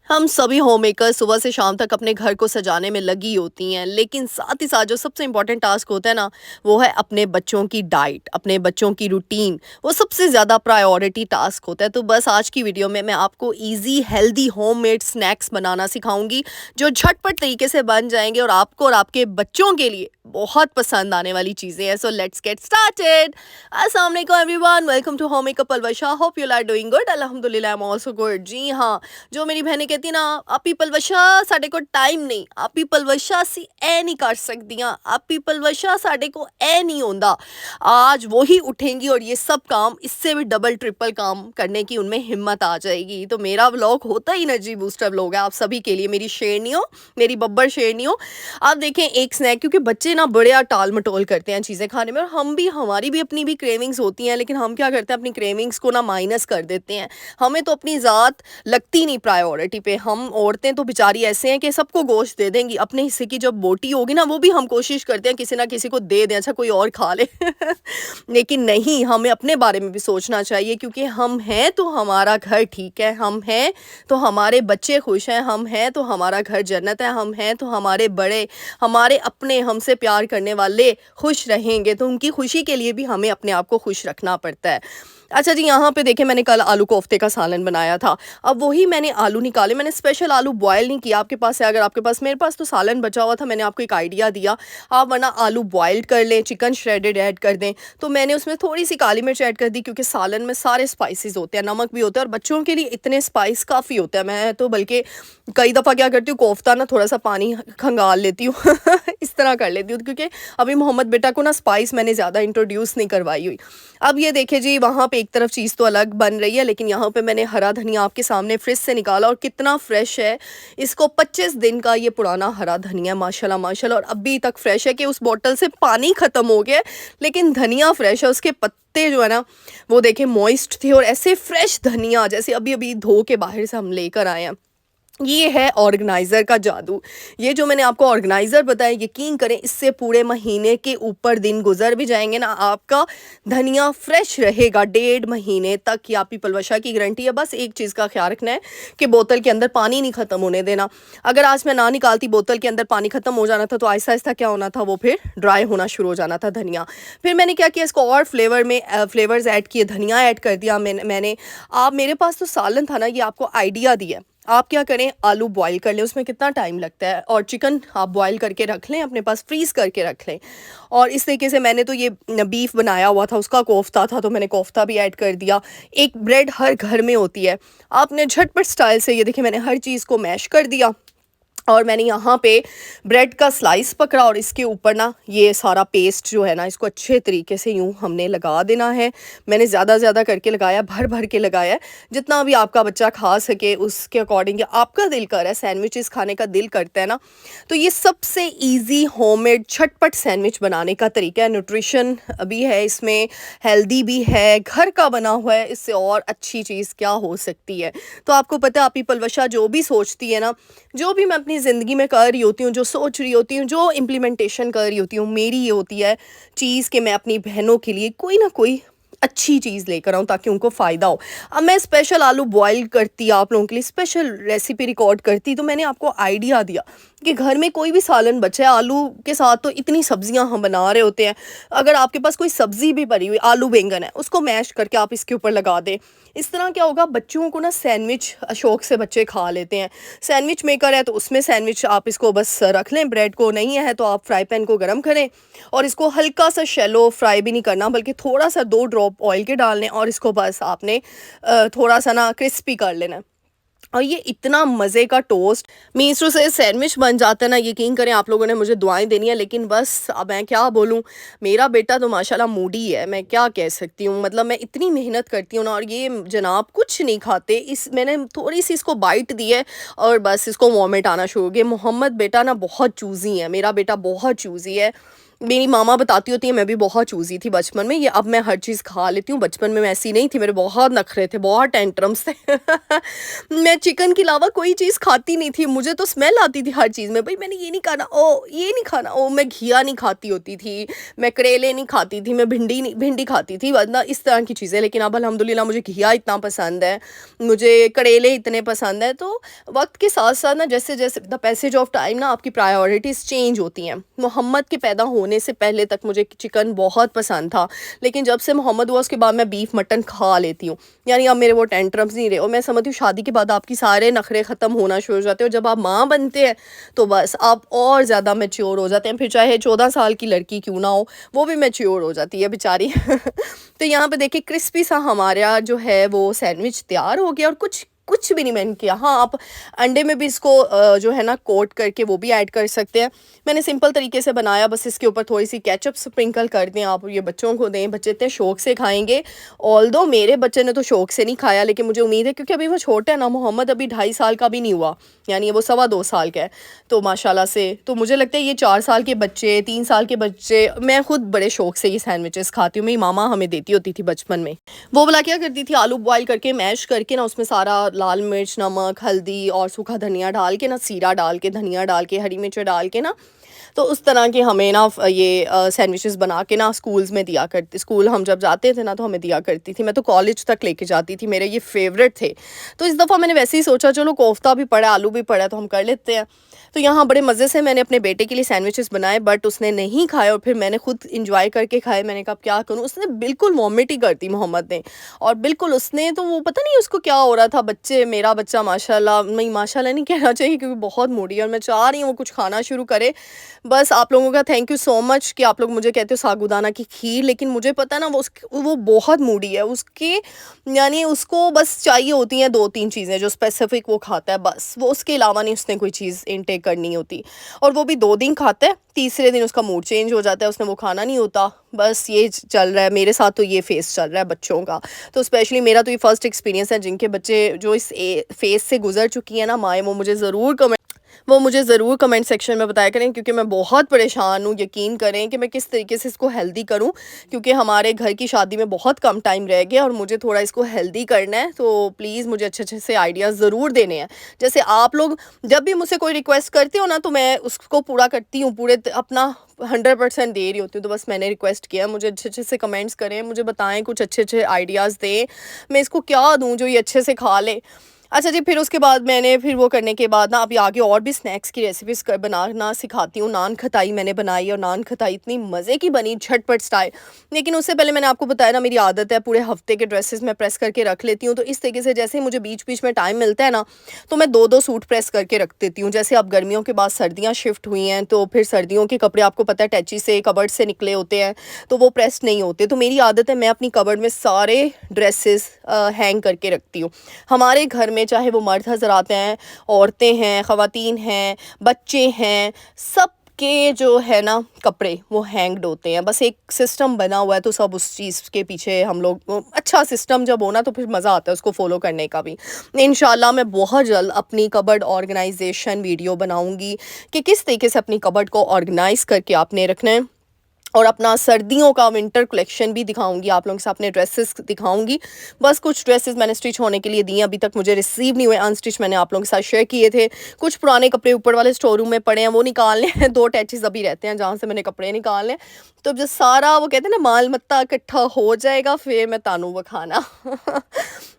हम सभी home maker सुबह से शाम तक अपने घर को सजाने में लगी होती हैं, लेकिन साथ ही साथ जो सबसे इम्पोर्टेंट टास्क होता है ना, वो है अपने बच्चों की डाइट, अपने बच्चों की रूटीन। वो सबसे ज़्यादा प्रायोरिटी टास्क होता है। तो बस आज की वीडियो में मैं आपको इजी हेल्दी होममेड स्नैक्स बनाना सिखाऊंगी, जो झटपट तरीके से बन जाएंगे और आपको और आपके बच्चों के लिए बहुत पसंद आने वाली चीज़ें हैं। So let's get started. अस्सलाम वालेकुम everyone, welcome to home maker Palwasha. Hope you are doing good. अल्हम्दुलिल्लाह, आई एम आल्सो गुड। जी हाँ, जो मेरी बहनें कहती ना, आपी पलवशा साडे को टाइम नहीं, आपी पलवशा सी ए नहीं कर सकदियां, आपी पलवशा साडे को ए नहीं होंदा। आज वो ही उठेंगी और ये सब काम, इससे भी डबल ट्रिपल काम करने की उनमें हिम्मत आ जाएगी। तो मेरा व्लॉग होता ही एनर्जी बूस्टर व्लॉग है आप सभी के लिए, मेरी शेरनियों, मेरी बब्बर शेरनियों। आप देखें एक स्नैक, क्योंकि बच्चे ना बड़े टाल मटोल करते हैं चीज़ें खाने में, और हम भी, हमारी भी अपनी भी क्रेविंग्स होती हैं, लेकिन हम क्या करते हैं, अपनी क्रेविंग्स को ना माइनस कर देते हैं। हमें तो अपनी ज़ात लगती नहीं प्रायोरिटी पे। हम औरतें तो बेचारी ऐसे हैं कि सबको गोश्त दे देंगी, अपने हिस्से की जब बोटी होगी ना, वो भी हम कोशिश करते हैं किसी ना किसी को दे दें, अच्छा कोई और खा ले। लेकिन नहीं, हमें अपने बारे में भी सोचना चाहिए, क्योंकि हम हैं तो हमारा घर ठीक है, हम हैं तो हमारे बच्चे खुश हैं, हम हैं तो हमारा घर जन्नत है, हम हैं तो हमारे बड़े, हमारे अपने, हमसे प्यार करने वाले खुश रहेंगे। तो उनकी खुशी के लिए भी हमें अपने आप को खुश रखना पड़ता है। अच्छा जी, यहाँ पे देखें, मैंने कल आलू कोफ्ते का सालन बनाया था। अब वही मैंने आलू निकाले, मैंने स्पेशल आलू बॉयल नहीं किया। आपके पास है, अगर आपके पास, मेरे पास तो सालन बचा हुआ था, मैंने आपको एक आइडिया दिया। आप वरना आलू बॉइल्ड कर लें, चिकन श्रेडेड ऐड कर दें। तो मैंने उसमें थोड़ी सी काली मिर्च ऐड कर दी, क्योंकि सालन में सारे स्पाइसेस होते हैं, नमक भी होता है, और बच्चों के लिए इतने स्पाइस काफ़ी होता है। मैं तो बल्कि कई दफ़ा क्या करती हूँ, कोफ्ता ना थोड़ा सा पानी खंगाल लेती हूँ। इस तरह कर लेती हूँ, क्योंकि अभी मोहम्मद बेटा को ना स्पाइस मैंने ज़्यादा इंट्रोड्यूस नहीं करवाई हुई। अब ये देखिए जी, वहाँ पे एक तरफ चीज़ तो अलग बन रही है, लेकिन यहाँ पे मैंने हरा धनिया आपके सामने फ्रिज से निकाला, और कितना फ्रेश है। इसको 25 दिन का ये पुराना हरा धनिया, माशाल्लाह माशाल्लाह, और अभी तक फ्रेश है कि उस बॉटल से पानी ख़त्म हो गया है, लेकिन धनिया फ्रेश है। उसके पत्ते जो है ना, वो देखें मॉइस्ट थे, और ऐसे फ्रेश धनिया जैसे अभी अभी धो के बाहर से हम लेकर आए हैं। ये है ऑर्गेनाइज़र का जादू। ये जो मैंने आपको ऑर्गेनाइज़र बताया, यकीन करें, इससे पूरे महीने के ऊपर दिन गुजर भी जाएंगे ना, आपका धनिया फ्रेश रहेगा 1.5 महीने तक। ये आपकी पलवशा की गारंटी है। बस एक चीज़ का ख्याल रखना है कि बोतल के अंदर पानी नहीं ख़त्म होने देना। अगर आज मैं ना निकालती, बोतल के अंदर पानी ख़त्म हो जाना था, तो आहिस्ता आहिस्ता क्या होना था, वो फिर ड्राई होना शुरू हो जाना था धनिया। फिर मैंने क्या किया, इसको और फ्लेवर में फ्लेवर्स ऐड किए, धनिया ऐड कर दिया मैंने। आप, मेरे पास तो सालन था ना, ये आपको आइडिया दिया। आप क्या करें, आलू बॉईल कर लें, उसमें कितना टाइम लगता है, और चिकन आप बॉईल करके रख लें, अपने पास फ्रीज़ करके रख लें। और इस तरीके से मैंने तो ये बीफ बनाया हुआ था, उसका कोफ्ता था, तो मैंने कोफ्ता भी ऐड कर दिया। एक ब्रेड हर घर में होती है, आपने झटपट स्टाइल से, ये देखिए मैंने हर चीज़ को मैश कर दिया, और मैंने यहाँ पे ब्रेड का स्लाइस पकड़ा, और इसके ऊपर ना ये सारा पेस्ट जो है ना, इसको अच्छे तरीके से यूँ हमने लगा देना है। मैंने ज़्यादा ज़्यादा करके लगाया, भर भर के लगाया है, जितना भी आपका बच्चा खा सके उसके अकॉर्डिंग। आपका दिल कर रहा है, सैंडविचेस खाने का दिल करता है ना, तो ये सबसे ईजी होममेड झटपट सैंडविच बनाने का तरीका है। न्यूट्रिशन भी है इसमें, हेल्दी भी है, घर का बना हुआ है, इससे और अच्छी चीज़ क्या हो सकती है। तो आपको पता है, आपकी पलवशा जो भी सोचती है ना, जो भी मैं अपनी ज़िंदगी में कर रही होती हूँ, जो सोच रही होती हूँ, जो इम्प्लीमेंटेशन कर रही होती हूँ, मेरी ये होती है चीज़ कि मैं अपनी बहनों के लिए कोई ना कोई अच्छी चीज़ लेकर आऊँ, ताकि उनको फ़ायदा हो। अब मैं स्पेशल आलू बॉयल करती, आप लोगों के लिए स्पेशल रेसिपी रिकॉर्ड करती, तो मैंने आपको आइडिया दिया कि घर में कोई भी सालन बचा है, आलू के साथ तो इतनी सब्जियां हम बना रहे होते हैं, अगर आपके पास कोई सब्जी भी पड़ी हुई, आलू बैंगन है, उसको मैश करके आप इसके ऊपर लगा दें। इस तरह क्या होगा, बच्चों को ना सैंडविच शौक से बच्चे खा लेते हैं। सैंडविच मेकर है तो उसमें सैंडविच आप इसको बस रख लें, ब्रेड को नहीं है तो आप फ्राई पैन को गर्म करें, और इसको हल्का सा शैलो फ्राई भी नहीं करना, बल्कि थोड़ा सा 2 ड्रॉप ऑयल के डालने, और इसको बस आपने थोड़ा सा ना क्रिस्पी कर लेना। और ये इतना मज़े का टोस्ट मीशो से सैंडविच बन जाता है ना, यकीन करें, आप लोगों ने मुझे दुआएं देनी है, लेकिन बस अब मैं क्या बोलूँ, मेरा बेटा तो माशाल्लाह मूडी है, मैं क्या कह सकती हूँ। मतलब मैं इतनी मेहनत करती हूँ ना, और ये जनाब कुछ नहीं खाते। इस मैंने थोड़ी सी इसको बाइट दी है, और बस इसको वॉमिट आना शुरू हो गया। मोहम्मद बेटा ना बहुत चूज़ी है, मेरा बेटा बहुत चूज़ी है, मेरी मामा बताती होती हैं मैं भी बहुत चूज़ी थी बचपन में, ये अब मैं हर चीज़ खा लेती हूँ, बचपन में मैं ऐसी नहीं थी, मेरे बहुत नखरे थे, बहुत टेंट्रम्स थे। मैं चिकन के अलावा कोई चीज़ खाती नहीं थी, मुझे तो स्मेल आती थी हर चीज़ में, भई मैंने ये नहीं खाना, ओह! ये नहीं खाना, ओह! मैं घिया नहीं खाती होती थी, मैं करेले नहीं खाती थी, मैं भिंडी खाती थी, वरना इस तरह की चीज़ें। लेकिन अब अल्हम्दुलिल्लाह मुझे घिया इतना पसंद है, मुझे करेले इतने पसंद हैं, तो वक़्त के साथ-साथ ना जैसे-जैसे द पैसेज ऑफ टाइम ना आपकी प्रायोरिटीज़ चेंज होती हैं। मोहम्मद के पैदा होने से पहले तक मुझे चिकन बहुत पसंद था, लेकिन जब से मोहम्मद हुआ उसके बाद मैं बीफ, मटन खा लेती हूँ। यानी अब मेरे वो टेंट्रम्स नहीं रहे, और मैं समझती हूँ शादी के बाद आपकी सारे नखरे ख़त्म होना शुरू हो जाते हैं, और जब आप माँ बनते हैं, तो बस आप और ज़्यादा मैच्योर हो जाते हैं। फिर चाहे 14 साल की लड़की क्यों ना हो, वो भी मैच्योर हो जाती है बेचारी। तो यहाँ पे देखिए क्रिस्पी सा हमारा जो है वो सैंडविच तैयार हो गया, और कुछ कुछ भी नहीं मैंने किया। हाँ, आप अंडे में भी इसको जो है ना कोट करके वो भी ऐड कर सकते हैं। मैंने सिंपल तरीके से बनाया, बस इसके ऊपर थोड़ी-सी केचअप स्प्रिंकल कर दें आप, ये बच्चों को दें, बच्चे इतने शौक से खाएँगे। ऑल्दो मेरे बच्चे ने तो शौक से नहीं खाया, लेकिन मुझे उम्मीद है क्योंकि अभी वो छोटा है ना, मोहम्मद अभी 2.5 साल का भी नहीं हुआ, यानी वो सवा 2 साल का है। तो माशाल्लाह से तो मुझे लगता है ये 4 साल के बच्चे, 3 साल के बच्चे, मैं खुद बड़े शौक से ये सैंडविचेस खाती हूँ। मेरी मामा हमें देती होती थी बचपन में। वो भला क्या करती थी, आलू बॉयल करके मैश करके ना उसमें सारा लाल मिर्च, नमक, हल्दी और सूखा धनिया डाल के ना, जीरा डाल के, धनिया डाल के, हरी मिर्च डाल के ना, तो उस तरह के हमें ना ये सैंडविचेस बना के ना स्कूल्स में दिया करती, स्कूल हम जब जाते थे ना तो हमें दिया करती थी। मैं तो कॉलेज तक लेके जाती थी, मेरे ये फेवरेट थे। तो इस दफ़ा मैंने वैसे ही सोचा चलो कोफ्ता भी पड़ा है, आलू भी पड़ा है, तो हम कर लेते हैं। तो यहाँ बड़े मज़े से मैंने अपने बेटे के लिए सैंडविचेस बनाए, बट उसने नहीं खाए, और फिर मैंने खुद इंजॉय करके खाए। मैंने कहा अब क्या करूँ, उसने बिल्कुल वॉमिट ही कर दी मोहम्मद ने, और बिल्कुल उसने तो वो पता नहीं उसको क्या हो रहा था। बच्चे, मेरा बच्चा माशाल्लाह, नहीं माशाल्लाह नहीं कहना चाहिए क्योंकि बहुत मूडी है, और मैं चाह रही हूँ वो कुछ खाना शुरू करे। बस आप लोगों का थैंक यू सो मच कि आप लोग मुझे कहते हो साबूदाना की खीर, लेकिन मुझे पता है ना वो बहुत मूडी है, उसके यानी उसको बस चाहिए होती हैं 2-3 चीज़ें जो स्पेसिफिक वो खाता है, बस वो उसके अलावा नहीं उसने कोई चीज़ इनटेक करनी होती, और वो भी 2 दिन खाता है, तीसरे दिन उसका मूड चेंज हो जाता है, उसने वो खाना नहीं होता। बस ये चल रहा है मेरे साथ, तो ये फेस चल रहा है बच्चों का। तो स्पेशली मेरा तो ये फर्स्ट एक्सपीरियंस है, जिनके बच्चे जो इस फेस से गुजर चुकी है ना माएँ, वो मुझे ज़रूर कमेंट सेक्शन में बताया करें, क्योंकि मैं बहुत परेशान हूँ। यकीन करें कि मैं किस तरीके से इसको हेल्दी करूँ, क्योंकि हमारे घर की शादी में बहुत कम टाइम रह गया और मुझे थोड़ा इसको हेल्दी करना है। तो प्लीज़ मुझे अच्छे-अच्छे से आइडियाज़ ज़रूर देने हैं। जैसे आप लोग जब भी मुझसे कोई रिक्वेस्ट करते हो ना, तो मैं उसको पूरा करती हूँ, पूरे अपना 100% दे रही होती हूँ। तो बस मैंने रिक्वेस्ट किया, मुझे अच्छे-अच्छे से कमेंट्स करें, मुझे बताएँ, कुछ अच्छे-अच्छे आइडियाज़ दें, मैं इसको क्या दूँ जो ये अच्छे से खा ले। अच्छा जी, फिर उसके बाद मैंने फिर वो करने के बाद ना अभी आगे और भी स्नैक्स की रेसिपीज़ बनाना सिखाती हूँ। नान खटाई मैंने बनाई, और नान खटाई इतनी मज़े की बनी, झटपट स्टाइल। लेकिन उससे पहले मैंने आपको बताया ना, मेरी आदत है पूरे हफ्ते के ड्रेसेस मैं प्रेस करके रख लेती हूँ। तो इस तरीके से जैसे ही मुझे बीच-बीच में टाइम मिलता है ना, तो मैं 2-2 सूट प्रेस करके रख देती हूँ। जैसे अब गर्मियों के बाद सर्दियाँ शिफ्ट हुई हैं, तो फिर सर्दियों के कपड़े आपको पता है टैची से, कबर्ड से निकले होते हैं, तो वो प्रेस नहीं होते। तो मेरी आदत है, मैं अपनी कबर्ड में सारे ड्रेसेस हैंग करके रखती हूँ। हमारे घर में चाहे वो मर्द हज़रात हैं, औरतें हैं, ख़वातीन हैं, बच्चे हैं, सबके जो है ना कपड़े वो हैंग्ड होते हैं। बस एक सिस्टम बना हुआ है, तो सब उस चीज़ के पीछे हम लोग, अच्छा सिस्टम जब हो ना तो फिर मज़ा आता है उसको फ़ॉलो करने का भी। इंशाल्लाह मैं बहुत जल्द अपनी कबर्ड ऑर्गनाइज़ेशन वीडियो बनाऊँगी कि किस तरीके से अपनी कबर्ड को ऑर्गनाइज़ करके आपने रखना है, और अपना सर्दियों का विंटर कलेक्शन भी दिखाऊंगी आप लोगों के साथ, अपने ड्रेसेस दिखाऊंगी। बस कुछ ड्रेसेस मैंने स्टिच होने के लिए दी हैं, अभी तक मुझे रिसीव नहीं हुए, अनस्टिच मैंने आप लोगों के साथ शेयर किए थे। कुछ पुराने कपड़े ऊपर वाले स्टोर रूम में पड़े हैं, वो निकालने हैं। 2 अटैचेस अभी रहते हैं जहाँ से मैंने कपड़े निकालने हैं। तो जब सारा वो कहते हैं ना माल मत्ता इकट्ठा हो जाएगा, फिर मैं तानू बखाना।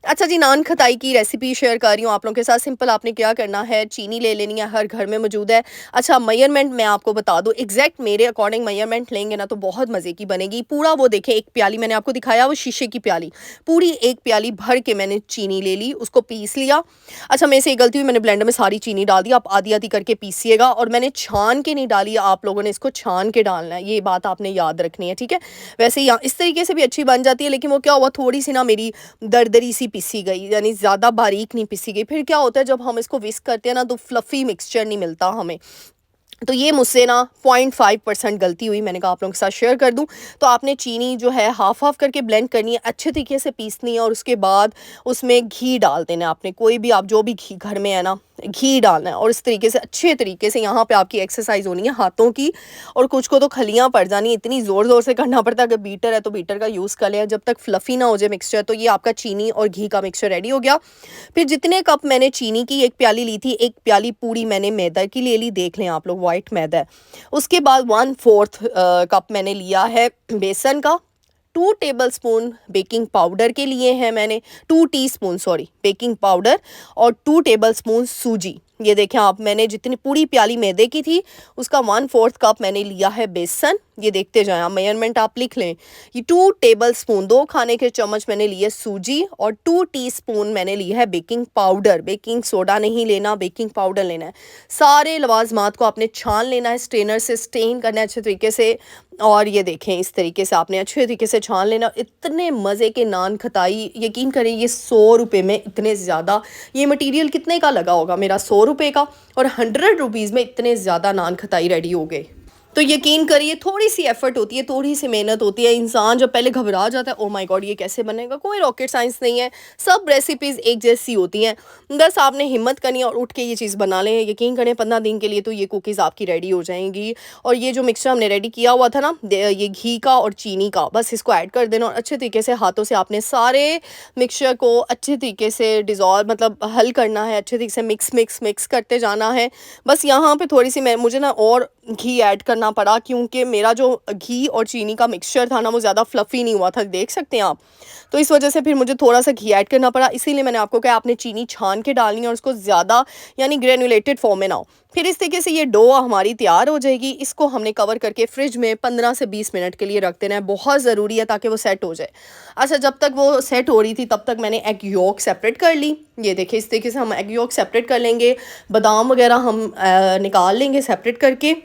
अच्छा जी, नान खताई की रेसिपी शेयर कर रही हूँ आप लोगों के साथ। सिंपल आपने क्या करना है, चीनी ले लेनी है, हर घर में मौजूद है। अच्छा, मेजरमेंट मैं आपको बता दूँ, एग्जैक्ट मेरे अकॉर्डिंग मेजरमेंट लेंगे ना तो बहुत मज़े की बनेगी। पूरा वो देखें, एक प्याली मैंने आपको दिखाया, वो शीशे की प्याली, पूरी एक प्याली भर के मैंने चीनी ले ली, उसको पीस लिया। अच्छा, मेरे से एक गलती हुई, मैंने ब्लेंडर में सारी चीनी डाल दी। आप आधी आधी करके पीसिएगा, और मैंने छान के नहीं डाली, आप लोगों ने इसको छान के डालना है, ये बात आपने याद रखनी है, ठीक है। वैसे यहाँ इस तरीके से भी अच्छी बन जाती है, लेकिन वो क्या हुआ, थोड़ी सी ना मेरी दरदरी सी पिसी गई, यानी ज़्यादा बारीक नहीं पिसी गई। फिर क्या होता है, जब हम इसको विस्क करते हैं ना तो फ्लफ़ी मिक्सचर नहीं मिलता हमें। तो ये मुझसे ना 0.5% गलती हुई, मैंने कहा आप लोगों के साथ शेयर कर दूं। तो आपने चीनी जो है हाफ हाफ करके ब्लेंड करनी है, अच्छे तरीके से पीसनी है और उसके बाद उसमें घी डाल देना है आपने, कोई भी आप जो भी घी घर में है ना घी डालना है और इस तरीके से अच्छे तरीके से यहाँ पे आपकी एक्सरसाइज होनी है हाथों की। और कुछ को तो खलियाँ पड़ जानी, इतनी ज़ोर ज़ोर से करना पड़ता है। अगर बीटर है तो बीटर का यूज़ कर लें जब तक फ्लफ़ी ना हो जाए मिक्सचर। तो ये आपका चीनी और घी का मिक्सचर रेडी हो गया। फिर जितने कप मैंने चीनी की 1 प्याली ली थी, 1 प्याली पूरी मैंने मैदा की ले ली, देख लें आप लोग वाइट मैदा है। उसके बाद 1/4 कप मैंने लिया है बेसन का। 2 टेबलस्पून बेकिंग पाउडर के लिए है मैंने, 2 टीस्पून सॉरी बेकिंग पाउडर और 2 टेबलस्पून सूजी। ये देखें आप, मैंने जितनी पूरी प्याली मैदे की थी उसका 1/4 कप मैंने लिया है बेसन। ये देखते जाएं आप, मेजरमेंट आप लिख लें। ये 2 टेबलस्पून 2 खाने के चम्मच मैंने लिए सूजी और 2 टीस्पून मैंने लिया है बेकिंग पाउडर। बेकिंग सोडा नहीं लेना, बेकिंग पाउडर लेना है। सारे लवाजमात को आपने छान लेना है, स्ट्रेनर से स्टेन करना है अच्छे तरीके से। और ये देखें इस तरीके से आपने अच्छे तरीके से छान लेना। इतने मज़े के नान खताई, यकीन करें ये 100 रुपये में इतने ज़्यादा, ये मटेरियल कितने का लगा होगा मेरा, 100 रुपये का, और 100 रुपीज़ में इतने ज़्यादा नान खताई रेडी हो गए। तो यकीन करिए थोड़ी सी एफर्ट होती है, थोड़ी सी मेहनत होती है। इंसान जब पहले घबरा जाता है, ओ माय गॉड ये कैसे बनेगा, कोई रॉकेट साइंस नहीं है, सब रेसिपीज़ एक जैसी होती हैं। बस आपने हिम्मत करनी है और उठ के ये चीज़ बना लें। यकीन करें 15 दिन के लिए तो ये कुकीज़ आपकी रेडी हो जाएंगी। और ये जो मिक्सचर हमने रेडी किया हुआ था ना, ये घी का और चीनी का, बस इसको ऐड कर देना और अच्छे तरीके से हाथों से आपने सारे मिक्सचर को अच्छे तरीके से डिज़ोल्व मतलब हल करना है, अच्छे तरीके से मिक्स करते जाना है। बस यहाँ पे थोड़ी सी मुझे ना और घी ऐड करना पड़ा, क्योंकि मेरा जो घी और चीनी का मिक्सचर था ना वो ज़्यादा फ्लफ़ी नहीं हुआ था, देख सकते हैं आप। तो इस वजह से फिर मुझे थोड़ा सा घी ऐड करना पड़ा। इसीलिए मैंने आपको कहा आपने चीनी छान के डालनी है और उसको ज़्यादा यानी ग्रेनुलेटेड फॉर्म में ना हो। फिर इस तरीके से ये डो हमारी तैयार हो जाएगी। इसको हमने कवर करके फ्रिज में 15 से 20 मिनट के लिए रख देना है, बहुत ज़रूरी है ताकि वो सेट हो जाए। अच्छा, जब तक वो सेट हो रही थी तब तक मैंने एग योक सेपरेट कर ली। ये देखिए इस तरीके से हम एग योक सेपरेट कर लेंगे, बादाम वगैरह हम निकाल लेंगे सेपरेट करके।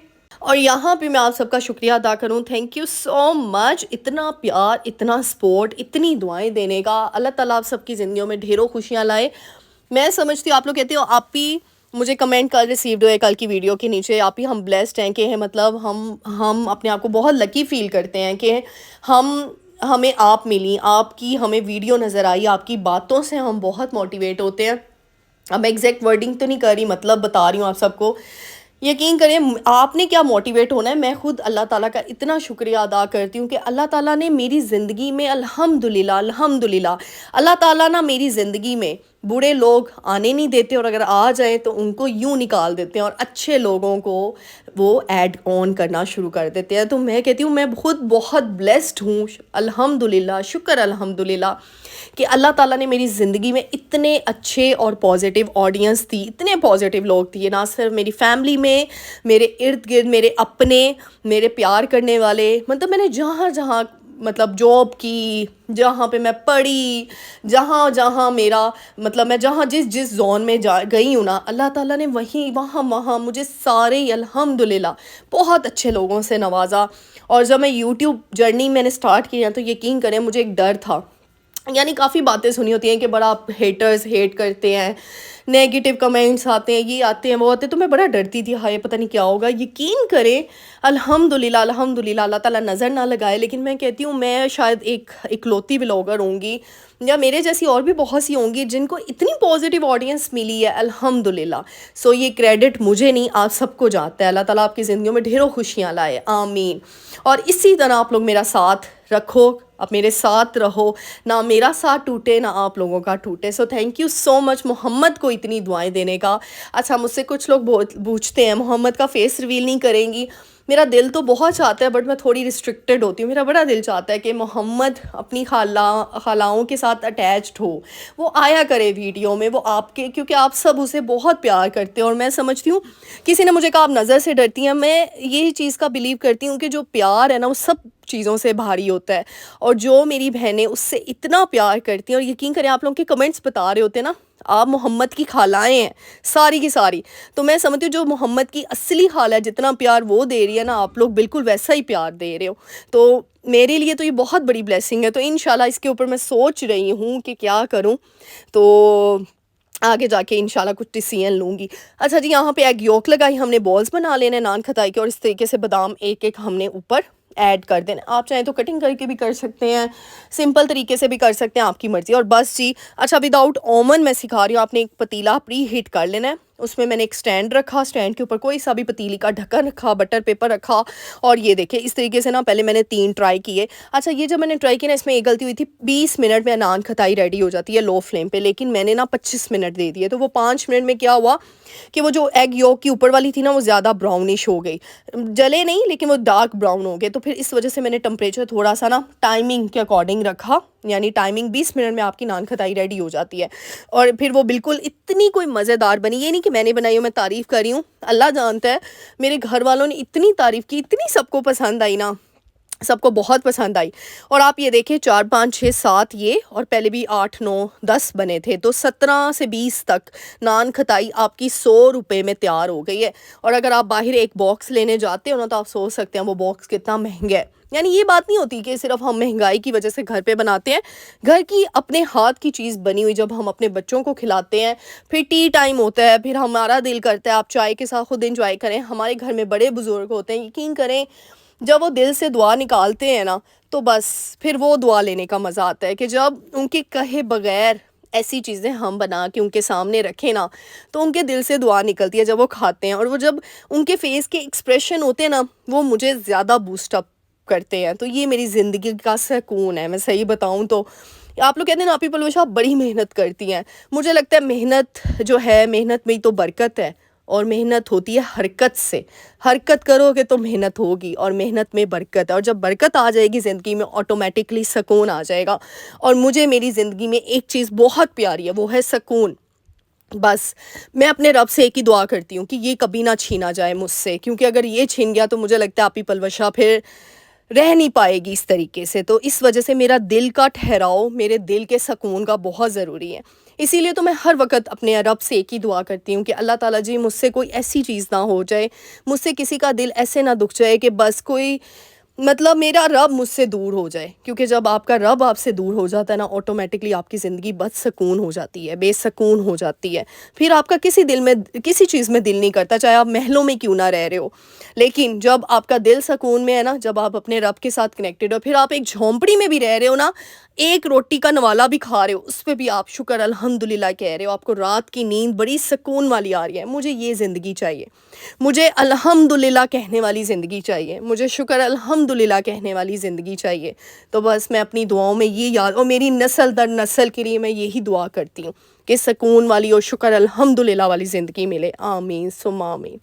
और यहाँ पे मैं आप सबका शुक्रिया अदा करूँ, थैंक यू सो मच, इतना प्यार, इतना सपोर्ट, इतनी दुआएं देने का। अल्लाह ताला आप सबकी ज़िंदगियों में ढेरों खुशियाँ लाए। मैं समझती हूँ आप लोग कहते हो आप ही मुझे कमेंट कल रिसीव्ड हुए कल की वीडियो के नीचे, आप ही हम ब्लेस्ड हैं कि मतलब हम अपने आप को बहुत लकी फील करते हैं कि हमें आप मिली, आपकी हमें वीडियो नज़र आई, आपकी बातों से हम बहुत मोटिवेट होते हैं। अब एग्जैक्ट वर्डिंग तो नहीं कर रही, मतलब बता रही हूँ आप सबको। यकीन करें आपने क्या मोटिवेट होना है। मैं खुद अल्लाह ताला का इतना शुक्रिया अदा करती हूँ कि अल्लाह ताला ने मेरी ज़िंदगी में अल्हम्दुलिल्लाह अल्हम्दुलिल्लाह, अल्लाह ताला ना मेरी ज़िंदगी में बुरे लोग आने नहीं देते और अगर आ जाए तो उनको यूं निकाल देते हैं और अच्छे लोगों को वो ऐड ऑन करना शुरू कर देते हैं। तो मैं कहती हूँ मैं खुद बहुत ब्लेस्ड हूँ, अल्हम्दुलिल्लाह, शुक्र अल्हम्दुलिल्लाह कि अल्लाह ताला ने मेरी ज़िंदगी में इतने अच्छे और पॉजिटिव ऑडियंस थी, इतने पॉजिटिव लोग थे, ना सिर्फ मेरी फैमिली में, मेरे इर्द गिर्द मेरे अपने, मेरे प्यार करने वाले। मतलब मैंने जहाँ जहाँ मतलब जॉब की, जहाँ पे मैं पढ़ी, जहाँ जहाँ मेरा मतलब मैं जहाँ जिस जिस जोन में जा गई हूँ ना, अल्लाह ताला ने वहीं वहाँ वहाँ मुझे सारे ही अल्हम्दुलिल्लाह बहुत अच्छे लोगों से नवाजा। और जब मैं यूट्यूब जर्नी मैंने स्टार्ट किया तो यकीन करें मुझे एक डर था, यानी काफ़ी बातें सुनी होती हैं कि बड़ा हेटर्स हेट करते हैं, नेगेटिव कमेंट्स आते हैं, ये आते हैं वो आते हैं, तो मैं बड़ा डरती थी, हाय पता नहीं क्या होगा। यकीन करें अल्हम्दुलिल्लाह अल्हम्दुलिल्लाह अल्लाह ताला नज़र ना लगाए, लेकिन मैं कहती हूँ मैं शायद एक इकलौती व्लॉगर होंगी या मेरे जैसी और भी बहुत सी होंगी जिनको इतनी पॉजिटिव ऑडियंस मिली है अल्हम्दुलिल्लाह। सो ये क्रेडिट मुझे नहीं, आप सबको जाता है। अल्लाह ताला आपकी ज़िंदगियों में ढेरों खुशियाँ लाए, आमीन। और इसी तरह आप लोग मेरा साथ रखो, आप मेरे साथ रहो, ना मेरा साथ टूटे ना आप लोगों का टूटे। So thank you so much Mohammad को इतनी दुआएं देने का। अच्छा, मुझसे कुछ लोग पूछते हैं मोहम्मद का फेस रिवील नहीं करेंगी। मेरा दिल तो बहुत चाहता है बट मैं थोड़ी रिस्ट्रिक्टेड होती हूँ। मेरा बड़ा दिल चाहता है कि मोहम्मद अपनी खालाओं के साथ अटैच्ड हो, वो आया करे वीडियो में, वो आपके, क्योंकि आप सब उसे बहुत प्यार करते हो। और मैं समझती हूँ, किसी ने मुझे कहा आप नज़र से डरती हैं, मैं यही चीज़ का बिलीव करती हूँ कि जो प्यार है ना वो सब चीज़ों से भारी होता है। और जो मेरी बहनें उससे इतना प्यार करती हैं, और यकीन करें आप लोगों के कमेंट्स बता रहे होते हैं ना, आप मोहम्मद की खालाएँ हैं सारी की सारी, तो मैं समझती हूँ जो मोहम्मद की असली खाला है जितना प्यार वो दे रही है ना, आप लोग बिल्कुल वैसा ही प्यार दे रहे हो। तो मेरे लिए तो ये बहुत बड़ी ब्लेसिंग है। तो इंशाल्लाह इसके ऊपर मैं सोच रही हूँ कि क्या करूँ। तो आगे जाके इंशाल्लाह कुछ डिसीजन लूँगी। अच्छा जी, यहाँ पे एग योक लगाई हमने, बॉल्स बना लेने नान खताई के, और इस तरीके से बादाम एक-एक हमने ऊपर ऐड कर देना। आप चाहें तो कटिंग करके भी कर सकते हैं, सिंपल तरीके से भी कर सकते हैं, आपकी मर्ज़ी। और बस जी, अच्छा विदाउट ओवन मैं सिखा रही हूँ, आपने एक पतीला प्री हीट कर लेना है, उसमें मैंने एक स्टैंड रखा, स्टैंड के ऊपर कोई सा भी पतीली का ढक्कन रखा, बटर पेपर रखा, और ये देखिए इस तरीके से ना पहले मैंने 3 ट्राई किए। अच्छा, ये जब मैंने ट्राई किया ना, इसमें एक गलती हुई थी, 20 मिनट में नान खताई रेडी हो जाती है लो फ्लेम पे, लेकिन मैंने ना 25 मिनट दे दिए। तो वो 5 मिनट में क्या हुआ कि वो जो एग योक की ऊपर वाली थी ना, वो ज़्यादा ब्राउनिश हो गई, जले नहीं लेकिन वो डार्क ब्राउन हो गए। तो फिर इस वजह से मैंने टेम्परेचर थोड़ा सा ना टाइमिंग के अकॉर्डिंग रखा, यानी टाइमिंग 20 मिनट में आपकी नान खताई रेडी हो जाती है। और फिर वो बिल्कुल इतनी कोई मज़ेदार बनी, ये नहीं कि मैंने बनाई हो, मैं तारीफ़ कर रही हूँ, अल्लाह जानता है। मेरे घर वालों ने इतनी तारीफ़ की, इतनी सबको पसंद आई ना, सबको बहुत पसंद आई। और आप ये देखिए 4 5 6 7 ये, और पहले भी 8 9 10 बने थे, तो 17 से 20 तक नान खताई आपकी 100 रुपये में तैयार हो गई है। और अगर आप बाहर एक बॉक्स लेने जाते हो ना, तो आप सोच सकते हैं वो बॉक्स कितना महंगा है। यानी ये बात नहीं होती कि सिर्फ हम महंगाई की वजह से घर पे बनाते हैं, घर की अपने हाथ की चीज़ बनी हुई जब हम अपने बच्चों को खिलाते हैं, फिर टी टाइम होता है, फिर हमारा दिल करता है आप चाय के साथ खुद इंजॉय करें। हमारे घर में बड़े बुजुर्ग होते हैं, यकीन करें जब वो दिल से दुआ निकालते हैं ना, तो बस फिर वो दुआ लेने का मज़ा आता है कि जब उनके कहे बगैर ऐसी चीज़ें हम बना के उनके सामने रखें ना, तो उनके दिल से दुआ निकलती है जब वो खाते हैं। और वो जब उनके फेस के एक्सप्रेशन होते हैं ना, वो मुझे ज़्यादा बूस्ट अप करते हैं। तो ये मेरी ज़िंदगी का सुकून है, मैं सही बताऊँ तो। आप लोग कहते हैं ना आप ही परवरिश आप बड़ी मेहनत करती हैं, मुझे लगता है मेहनत जो है, मेहनत में ही तो बरकत है, और मेहनत होती है हरकत से। हरकत करोगे तो मेहनत होगी, और मेहनत में बरकत है, और जब बरकत आ जाएगी ज़िंदगी में, ऑटोमेटिकली सुकून आ जाएगा। और मुझे मेरी ज़िंदगी में एक चीज़ बहुत प्यारी है, वो है सुकून। बस मैं अपने रब से एक ही दुआ करती हूँ कि ये कभी ना छीना जाए मुझसे, क्योंकि अगर ये छीन गया तो मुझे लगता है आप ही पलवशा फिर रह नहीं पाएगी इस तरीके से। तो इस वजह से मेरा दिल का ठहराव, मेरे दिल के सुकून का बहुत ज़रूरी है। इसीलिए तो मैं हर वक़्त अपने रब से एक ही दुआ करती हूँ कि अल्लाह ताला जी मुझसे कोई ऐसी चीज़ ना हो जाए, मुझसे किसी का दिल ऐसे ना दुख जाए कि बस कोई, मतलब मेरा रब मुझसे दूर हो जाए। क्योंकि जब आपका रब आपसे दूर हो जाता है ना, ऑटोमेटिकली आपकी ज़िंदगी बदसकून हो जाती है, बेसकून हो जाती है। फिर आपका किसी दिल में, किसी चीज़ में दिल नहीं करता, चाहे आप महलों में क्यों ना रह रहे हो। लेकिन जब आपका दिल सुकून में है ना, जब आप अपने रब के साथ कनेक्टेड हो, फिर आप एक झोंपड़ी में भी रह रहे हो ना, एक रोटी का नवाला भी खा रहे हो, उस पे भी आप शुक्र अल्हम्दुलिल्लाह कह रहे हो, आपको रात की नींद बड़ी सुकून वाली आ रही है। मुझे ये ज़िंदगी चाहिए, मुझे अल्हम्दुलिल्लाह कहने वाली ज़िंदगी चाहिए, मुझे शुक्र अल्हम्दुलिल्लाह कहने वाली ज़िंदगी चाहिए। तो बस मैं अपनी दुआओं में ये याद, और मेरी नस्ल दर नस्ल के लिए मैं यही दुआ करती हूँ कि सुकून वाली और शुक्र अल्हम्दुलिल्लाह वाली ज़िंदगी मिले। आमीन सुम्मा आमीन।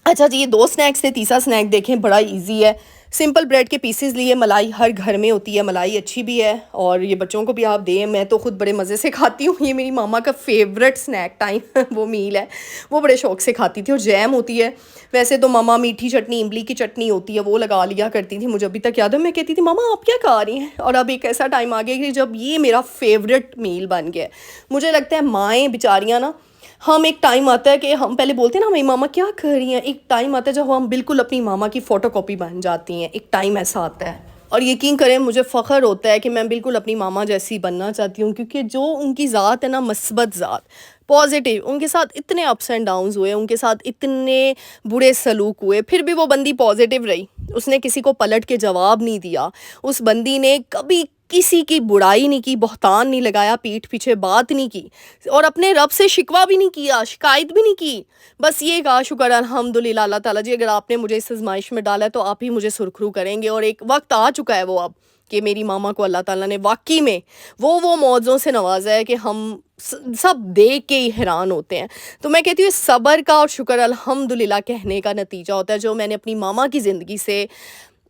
अच्छा जी, ये 2 स्नैक्स थे, तीसरा स्नैक देखें बड़ा इजी है। सिंपल ब्रेड के पीसेस लिए, मलाई हर घर में होती है, मलाई अच्छी भी है, और ये बच्चों को भी आप दें, मैं तो खुद बड़े मज़े से खाती हूँ। ये मेरी मामा का फेवरेट स्नैक टाइम वो मील है, वो बड़े शौक से खाती थी। और जैम होती है, वैसे तो मामा मीठी चटनी, इमली की चटनी होती है, वो लगा लिया करती थी। मुझे अभी तक याद है, मैं कहती थी मामा आप क्या खा रही हैं। और अब एक ऐसा टाइम आ गया कि जब ये मेरा फेवरेट मील बन गया है। मुझे लगता है माएँ बेचारियाँ ना, हम एक टाइम आता है कि हम पहले बोलते हैं ना मेरी मामा क्या कर रही हैं, एक टाइम आता है जब हम बिल्कुल अपनी मामा की फ़ोटोकॉपी बन जाती हैं। एक टाइम ऐसा आता है, और यकीन करें मुझे फ़ख्र होता है कि मैं बिल्कुल अपनी मामा जैसी बनना चाहती हूँ। क्योंकि जो उनकी ज़ात है ना, मस्बत ज़ात, पॉजिटिव, उनके साथ इतने अप्स एंड डाउन्स हुए, उनके साथ इतने बुरे सलूक हुए, फिर भी वो बंदी पॉजिटिव रही। उसने किसी को पलट के जवाब नहीं दिया, उस बंदी ने कभी किसी की बुराई नहीं की, बहतान नहीं लगाया, पीठ पीछे बात नहीं की, और अपने रब से शिकवा भी नहीं किया, शिकायत भी नहीं की। बस ये कहा शुक्र अल्हम्दुलिल्लाह अल्लाह ताला जी, अगर आपने मुझे इस आज़माइश में डाला है तो आप ही मुझे सुरखरू करेंगे। और एक वक्त आ चुका है वो अब, कि मेरी मामा को अल्लाह ताला ने वाकई में वो मौज़ों से नवाजा है कि हम सब देख के ही हैरान होते हैं। तो मैं कहती हूँ सब्र का और शुक्र अल्हम्दुलिल्लाह कहने का नतीजा होता है, जो मैंने अपनी मामा की ज़िंदगी से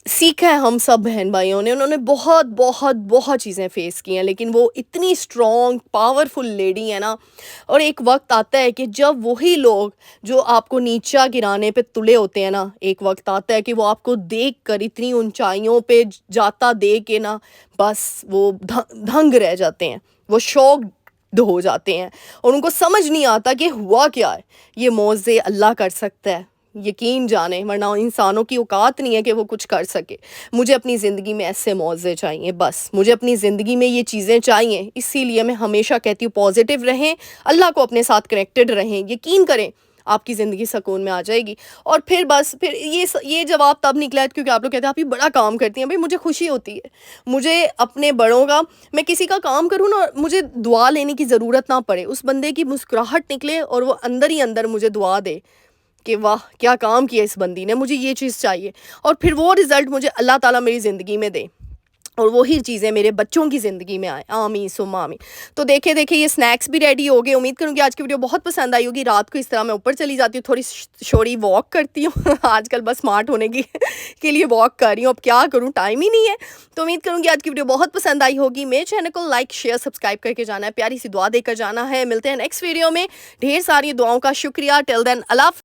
सीखा है। हम सब बहन भाइयों ने, उन्होंने बहुत बहुत बहुत चीज़ें फ़ेस की हैं, लेकिन वो इतनी स्ट्रॉन्ग पावरफुल लेडी है ना। और एक वक्त आता है कि जब वही लोग जो आपको नीचा गिराने पे तुले होते हैं ना, एक वक्त आता है कि वो आपको देख कर इतनी ऊंचाइयों पे जाता देख के ना, बस वो दंग रह जाते हैं, वो शॉक्ड हो जाते हैं, और उनको समझ नहीं आता कि हुआ क्या है। ये मौज़े अल्लाह कर सकता है, यकीन जाने, वरना इंसानों की औकात नहीं है कि वो कुछ कर सके। मुझे अपनी ज़िंदगी में ऐसे मौज़े चाहिए बस, मुझे अपनी ज़िंदगी में ये चीज़ें चाहिए। इसीलिए मैं हमेशा कहती हूँ पॉज़िटिव रहें, अल्लाह को अपने साथ कनेक्टेड रहें, यकीन करें आपकी ज़िंदगी सुकून में आ जाएगी। और फिर बस फिर ये जवाब तब निकला है क्योंकि आप लोग कहते हैं आप ये बड़ा काम करती हैं। भई मुझे खुशी होती है, मुझे अपने बड़ों का, मैं किसी का काम करूँ ना, मुझे दुआ लेने की ज़रूरत ना पड़े, उस बंदे की मुस्कुराहट निकले और वो अंदर ही अंदर मुझे दुआ दे कि वाह! क्या काम किया इस बंदी ने, मुझे ये चीज़ चाहिए। और फिर वो रिज़ल्ट मुझे अल्लाह ताला मेरी ज़िंदगी में दे और वही चीज़ें मेरे बच्चों की ज़िंदगी में आएँ। आमीन सुम्मा आमीन। तो देखिए ये स्नैक्स भी रेडी हो गए। उम्मीद करूँगी आज की वीडियो बहुत पसंद आई होगी। रात को इस तरह मैं ऊपर चली जाती हूँ, थोड़ी छोटी वॉक करती हूँ। आजकल बस स्मार्ट होने की के लिए वॉक कर रही हूँ। अब क्या करूँ, टाइम ही नहीं है। तो उम्मीद करूँगी आज की वीडियो बहुत पसंद आई होगी। मेरे चैनल को लाइक, शेयर, सब्सक्राइब करके जाना है, प्यारी सी दुआ देकर जाना है। मिलते हैं नेक्स्ट वीडियो में। ढेर सारी दुआओं का शुक्रिया। टिल देन अल्लाह।